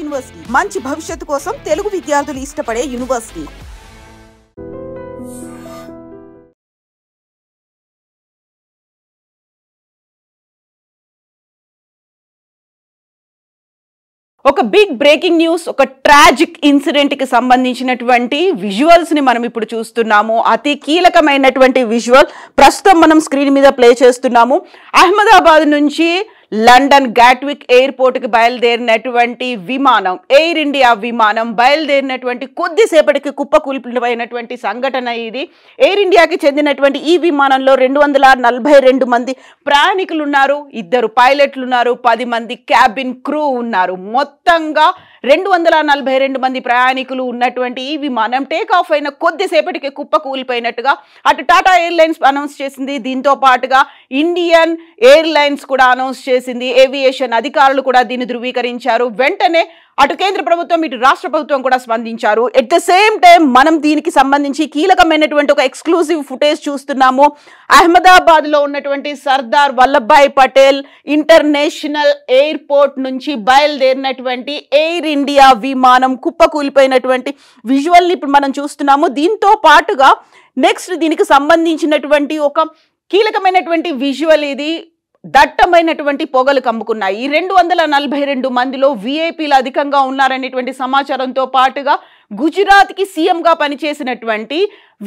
University మంచి భవిష్యత్తు కోసం తెలుగు విద్యార్థులు ఇష్టపడే యూనివర్సిటీ. ఒక బిగ్ బ్రేకింగ్ న్యూస్, ఒక ట్రాజిక్ ఇన్సిడెంట్ కి సంబంధించినటువంటి విజువల్స్ ని మనం ఇప్పుడు చూస్తున్నాము. అతి కీలకమైనటువంటి విజువల్ ప్రస్తుతం మనం స్క్రీన్ మీద ప్లే చేస్తున్నాము. అహ్మదాబాద్ నుంచి లండన్ గాట్విక్ ఎయిర్పోర్ట్ కి బయలుదేరినటువంటి విమానం, ఎయిర్ ఇండియా విమానం బయలుదేరినటువంటి కొద్దిసేపటికి కుప్పకూలిపోయినటువంటి సంఘటన ఇది. ఎయిర్ ఇండియాకి చెందినటువంటి ఈ విమానంలో 242 మంది ప్రయాణికులు ఉన్నారు, 2 పైలట్లు ఉన్నారు, 10 మంది క్యాబిన్ క్రూ ఉన్నారు. మొత్తంగా 242 మంది ప్రయాణికులు ఉన్నటువంటి ఈ విమానం టేక్ ఆఫ్ అయిన కొద్దిసేపటికి కుప్పకూలిపోయినట్టుగా అటు టాటా ఎయిర్లైన్స్ అనౌన్స్ చేసింది. దీంతో పాటుగా ఇండియన్ ఎయిర్లైన్స్ కూడా అనౌన్స్ చేసింది. ఏవియేషన్ అధికారులు కూడా దీన్ని ధృవీకరించారు. వెంటనే అటు కేంద్ర ప్రభుత్వం ఇటు రాష్ట్ర ప్రభుత్వం కూడా స్పందించారు. ఎట్ ద సేమ్ టైం మనం దీనికి సంబంధించి కీలకమైనటువంటి ఒక ఎక్స్క్లూజివ్ ఫుటేజ్ చూస్తున్నాము. అహ్మదాబాద్ లో ఉన్నటువంటి సర్దార్ వల్లభాయ్ పటేల్ ఇంటర్నేషనల్ ఎయిర్పోర్ట్ నుంచి బయలుదేరినటువంటి ఎయిర్ ఇండియా విమానం కుప్పకూలిపోయినటువంటి విజువల్ని ఇప్పుడు మనం చూస్తున్నాము. దీంతో పాటుగా నెక్స్ట్ దీనికి సంబంధించినటువంటి ఒక కీలకమైనటువంటి విజువల్ ఇది. దట్టమైనటువంటి పొగలు కమ్ముకున్నాయి. ఈ 242 మందిలో విఐపీలు అధికంగా ఉన్నారనేటువంటి సమాచారంతో పాటుగా గుజరాత్కి సీఎంగా పనిచేసినటువంటి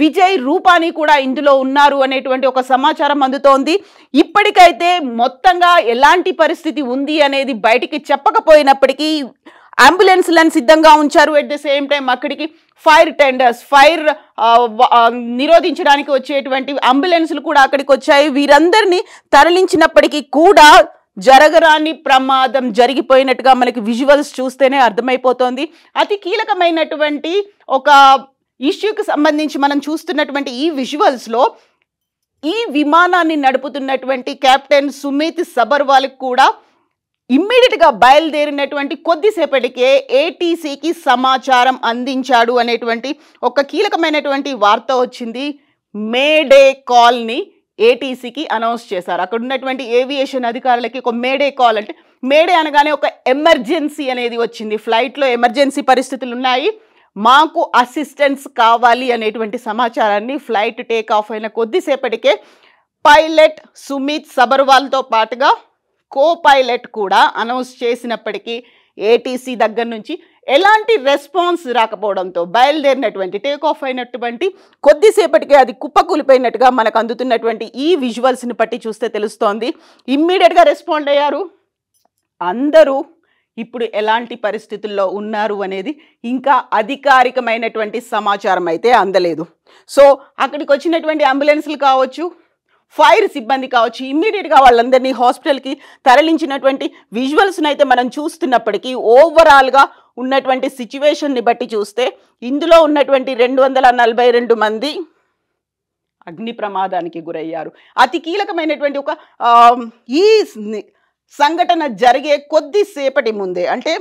విజయ్ రూపానీ కూడా ఇందులో ఉన్నారు అనేటువంటి ఒక సమాచారం అందుతోంది. ఇప్పటికైతే మొత్తంగా ఎలాంటి పరిస్థితి ఉంది అనేది బయటికి చెప్పకపోయినప్పటికీ అంబులెన్స్లను సిద్ధంగా ఉంచారు. ఎట్ ద సేమ్ టైం అక్కడికి ఫైర్ టెండర్స్, ఫైర్ నిరోధించడానికి వచ్చేటువంటి అంబులెన్స్లు కూడా అక్కడికి వచ్చాయి. వీరందరినీ తరలించినప్పటికీ కూడా జరగరాని ప్రమాదం జరిగిపోయినట్టుగా మనకి విజువల్స్ చూస్తేనే అర్థమైపోతోంది. అతి కీలకమైనటువంటి ఒక ఇష్యూకి సంబంధించి మనం చూస్తున్నటువంటి ఈ విజువల్స్లో ఈ విమానాన్ని నడుపుతున్నటువంటి కెప్టెన్ సుమిత్ సబర్వాల్ కూడా ఇమ్మీడియట్గా బయలుదేరినటువంటి కొద్దిసేపటికే ఏటీసీకి సమాచారం అందించాడు అనేటువంటి ఒక కీలకమైనటువంటి వార్త వచ్చింది. మేడే కాల్ని ఏటీసీకి అనౌన్స్ చేశారు. అక్కడ ఉన్నటువంటి ఏవియేషన్ అధికారులకి ఒక మేడే కాల్, అంటే మేడే అనగానే ఒక ఎమర్జెన్సీ అనేది వచ్చింది. ఫ్లైట్లో ఎమర్జెన్సీ పరిస్థితులు ఉన్నాయి, మాకు అసిస్టెన్స్ కావాలి అనేటువంటి సమాచారాన్ని ఫ్లైట్ టేక్ ఆఫ్ అయిన కొద్దిసేపటికే పైలట్ సుమిత్ సబర్వాల్తో పాటుగా కో పైలట్ కూడా అనౌన్స్ చేసినప్పటికీ ఏటీసీ దగ్గర నుంచి ఎలాంటి రెస్పాన్స్ రాకపోవడంతో బయలుదేరినటువంటి టేక్ ఆఫ్ అయినటువంటి కొద్దిసేపటికే అది కుప్పకూలిపోయినట్టుగా మనకు అందుతున్నటువంటి ఈ విజువల్స్ని బట్టి చూస్తే తెలుస్తోంది. ఇమ్మీడియట్గా రెస్పాండ్ అయ్యారు. అందరూ ఇప్పుడు ఎలాంటి పరిస్థితుల్లో ఉన్నారు అనేది ఇంకా అధికారికమైనటువంటి సమాచారం అయితే అందలేదు. సో అక్కడికి వచ్చినటువంటి అంబులెన్స్లు కావచ్చు, ఫైర్ సిబ్బంది కావచ్చు, ఇమ్మీడియట్గా వాళ్ళందరినీ హాస్పిటల్కి తరలించినటువంటి విజువల్స్ని అయితే మనం చూస్తున్నప్పటికీ ఓవరాల్గా ఉన్నటువంటి సిచ్యువేషన్ని బట్టి చూస్తే ఇందులో ఉన్నటువంటి 242 మంది అగ్ని ప్రమాదానికి గురయ్యారు. అతి కీలకమైనటువంటి ఒక ఈ సంఘటన జరిగే కొద్దిసేపటి ముందే, అంటే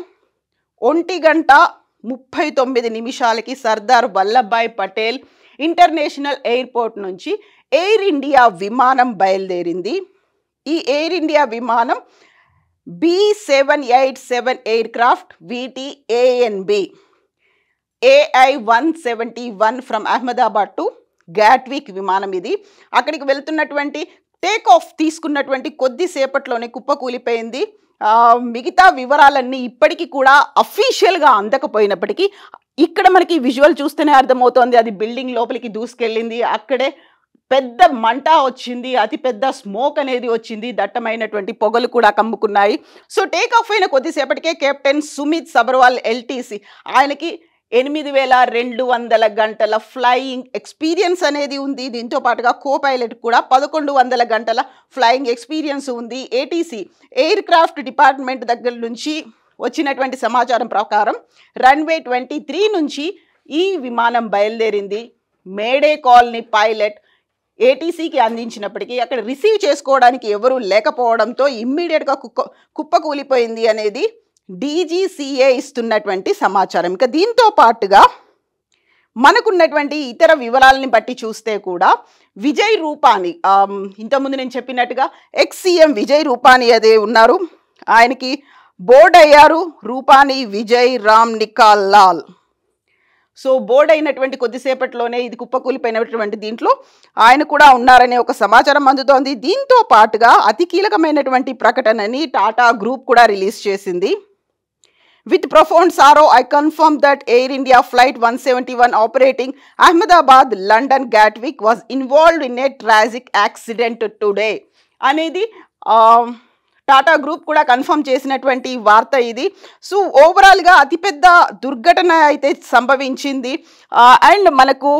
1:39 సర్దార్ వల్లభాయ్ పటేల్ ఇంటర్నేషనల్ ఎయిర్పోర్ట్ నుంచి ఎయిర్ ఇండియా విమానం బయలుదేరింది. ఈ ఎయిర్ ఇండియా విమానం B787 aircraft VTANB AI-171 from Ahmedabad to Gatwick విమానం ఇది. అక్కడికి వెళ్తున్నటువంటి టేక్ ఆఫ్ తీసుకున్నటువంటి కొద్దిసేపట్లోనే కుప్పకూలిపోయింది. మిగతా వివరాలన్నీ ఇప్పటికీ కూడా అఫీషియల్గా అందకపోయినప్పటికీ ఇక్కడ మనకి విజువల్ చూస్తేనే అర్థమవుతోంది. అది బిల్డింగ్ లోపలికి దూసుకెళ్ళింది, అక్కడే పెద్ద మంట వచ్చింది, అతి పెద్ద స్మోక్ అనేది వచ్చింది, దట్టమైనటువంటి పొగలు కూడా కమ్ముకున్నాయి. సో టేక్ ఆఫ్ అయిన కొద్దిసేపటికే కెప్టెన్ సుమిత్ సబర్వాల్ LTC ఆయనకి 8200 గంటల ఫ్లయింగ్ ఎక్స్పీరియన్స్ అనేది ఉంది. దీంతో పాటుగా కో పైలట్ కూడా 1100 గంటల ఫ్లయింగ్ ఎక్స్పీరియన్స్ ఉంది. ఏటీసీ ఎయిర్ క్రాఫ్ట్ డిపార్ట్మెంట్ దగ్గర నుంచి వచ్చినటువంటి సమాచారం ప్రకారం రన్వే 23 నుంచి ఈ విమానం బయలుదేరింది. మేడే కాల్ని పైలట్ ఏటీసీకి అందించినప్పటికీ అక్కడ రిసీవ్ చేసుకోవడానికి ఎవరూ లేకపోవడంతో ఇమ్మీడియట్గా కుప్పకూలిపోయింది అనేది DGCA ఇస్తున్నటువంటి సమాచారం. ఇక దీంతో పాటుగా మనకున్నటువంటి ఇతర వివరాలని బట్టి చూస్తే కూడా విజయ్ రూపానీ, ఇంతకుముందు నేను చెప్పినట్టుగా ఎక్స్ సీఎం విజయ్ రూపానీ అదే ఉన్నారు. ఆయనకి బోర్డ్ అయ్యారు రూపాని విజయ్ రామ్ నికాల్ లాల్. సో బోర్డ్ అయినటువంటి కొద్దిసేపట్లోనే ఇది కుప్పకూలిపోయినటువంటి దీంట్లో ఆయన కూడా ఉన్నారనే ఒక సమాచారం అందుతోంది. దీంతో పాటుగా అతి కీలకమైనటువంటి ప్రకటనని టాటా గ్రూప్ కూడా రిలీజ్ చేసింది. With profound sorrow, I confirm that Air India Flight 171 operating Ahmedabad London Gatwick was involved in a tragic accident today. అనేది టాటా గ్రూప్ కూడా కన్ఫర్మ్ చేసినటువంటి వార్త ఇది. సో ఓవరాల్గా అతిపెద్ద దుర్ఘటన అయితే సంభవించింది. అండ్ మనకు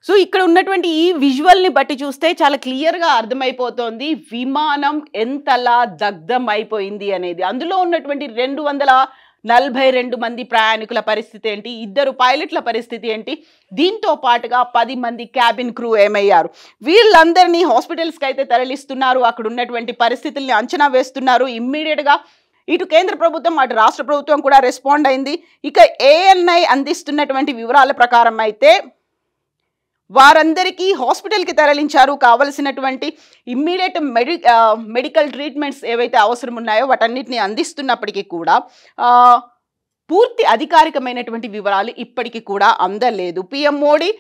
సో ఇక్కడ ఉన్నటువంటి ఈ విజువల్ని బట్టి చూస్తే చాలా క్లియర్గా అర్థమైపోతుంది విమానం ఎంతలా దగ్ధం అయిపోయింది అనేది. అందులో ఉన్నటువంటి 242 మంది ప్రయాణికుల పరిస్థితి ఏంటి, 2 పైలట్ల పరిస్థితి ఏంటి, దీంతో పాటుగా 10 మంది క్యాబిన్ క్రూ ఏమయ్యారు. వీళ్ళందరినీ హాస్పిటల్స్కి అయితే తరలిస్తున్నారు. అక్కడ ఉన్నటువంటి పరిస్థితుల్ని అంచనా వేస్తున్నారు. ఇమ్మీడియట్గా ఇటు కేంద్ర ప్రభుత్వం అటు రాష్ట్ర ప్రభుత్వం కూడా రెస్పాండ్ అయింది. ఇక ఏఎన్ఐ అందిస్తున్నటువంటి వివరాల ప్రకారం అయితే వారందరికీ హాస్పిటల్కి తరలించారు. కావలసినటువంటి ఇమ్మీడియట్ మెడికల్ ట్రీట్మెంట్స్ ఏవైతే అవసరం ఉన్నాయో వాటన్నిటిని అందిస్తున్నప్పటికీ కూడా పూర్తి అధికారికమైనటువంటి వివరాలు ఇప్పటికీ కూడా అందలేదు. పిఎం మోడీ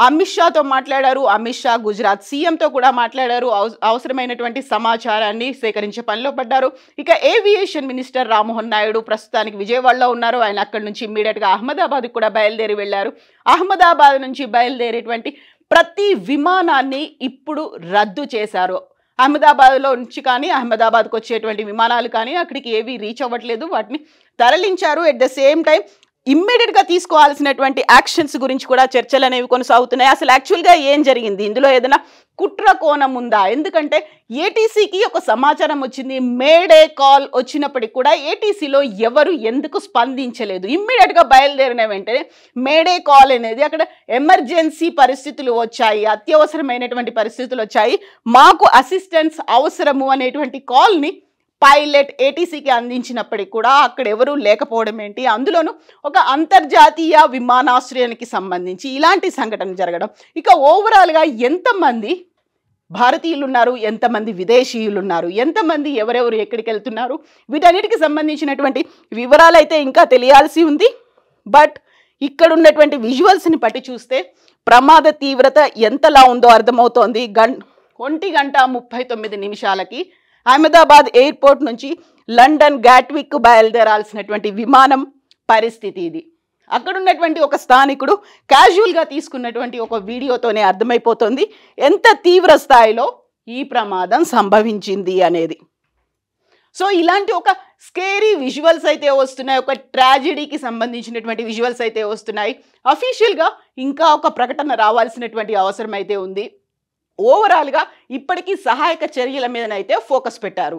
అమిత్ షాతో మాట్లాడారు. అమిత్ షా గుజరాత్ సీఎంతో కూడా మాట్లాడారు. అవసరమైనటువంటి సమాచారాన్ని సేకరించే పనిలో పడ్డారు. ఇక ఏవియేషన్ మినిస్టర్ రామ్మోహన్ నాయుడు ప్రస్తుతానికి విజయవాడలో ఉన్నారు. ఆయన అక్కడి నుంచి ఇమ్మీడియట్గా అహ్మదాబాద్కి కూడా బయలుదేరి వెళ్ళారు. అహ్మదాబాద్ నుంచి బయలుదేరేటువంటి ప్రతి విమానాన్ని ఇప్పుడు రద్దు చేశారు. అహ్మదాబాద్లో నుంచి కానీ అహ్మదాబాద్కి వచ్చేటువంటి విమానాలు కానీ అక్కడికి ఏవి రీచ్ అవ్వట్లేదు, వాటిని తరలించారు. ఎట్ ద సేమ్ టైం ఇమ్మీడియట్గా తీసుకోవాల్సినటువంటి యాక్షన్స్ గురించి కూడా చర్చలు అనేవి కొనసాగుతున్నాయి. అసలు యాక్చువల్గా ఏం జరిగింది, ఇందులో ఏదైనా కుట్ర కోణం ఉందా? ఎందుకంటే ఏటీసీకి ఒక సమాచారం వచ్చింది, మేడే కాల్ వచ్చినప్పటికి కూడా ఏటీసీలో ఎవరు ఎందుకు స్పందించలేదు. ఇమ్మీడియట్గా బయలుదేరిన వెంటనే మేడే కాల్ అనేది అక్కడ ఎమర్జెన్సీ పరిస్థితులు వచ్చాయి, అత్యవసరమైనటువంటి పరిస్థితులు వచ్చాయి, మాకు అసిస్టెన్స్ అవసరము అనేటువంటి కాల్ని పైలట్ ఏటీసీకి అందించినప్పటికీ కూడా అక్కడ ఎవరూ లేకపోవడం ఏంటి, అందులోనూ ఒక అంతర్జాతీయ విమానాశ్రయానికి సంబంధించి ఇలాంటి సంఘటన జరగడం. ఇక ఓవరాల్గా ఎంతమంది భారతీయులు ఉన్నారు, ఎంతమంది విదేశీయులు ఉన్నారు, ఎంతమంది ఎవరెవరు ఎక్కడికి వెళ్తున్నారు, వీటన్నిటికి సంబంధించినటువంటి వివరాలు అయితే ఇంకా తెలియాల్సి ఉంది. బట్ ఇక్కడ ఉన్నటువంటి విజువల్స్ని బట్టి చూస్తే ప్రమాద తీవ్రత ఎంతలా ఉందో అర్థమవుతోంది. 1:39 అహ్మదాబాద్ ఎయిర్పోర్ట్ నుంచి లండన్ గాట్విక్ బయలుదేరాల్సినటువంటి విమానం పరిస్థితి ఇది. అక్కడ ఉన్నటువంటి ఒక స్థానికుడు క్యాజువల్గా తీసుకున్నటువంటి ఒక వీడియోతోనే అర్థమైపోతుంది ఎంత తీవ్ర స్థాయిలో ఈ ప్రమాదం సంభవించింది అనేది. సో ఇలాంటి ఒక స్కేరీ విజువల్స్ అయితే వస్తున్నాయి, ఒక ట్రాజెడీకి సంబంధించినటువంటి విజువల్స్ అయితే వస్తున్నాయి. అఫీషియల్గా ఇంకా ఒక ప్రకటన రావాల్సినటువంటి అవసరం అయితే ఉంది. ఓవరాల్గా ఇప్పటికీ సహాయక చర్యల మీదనైతే ఫోకస్ పెట్టారు.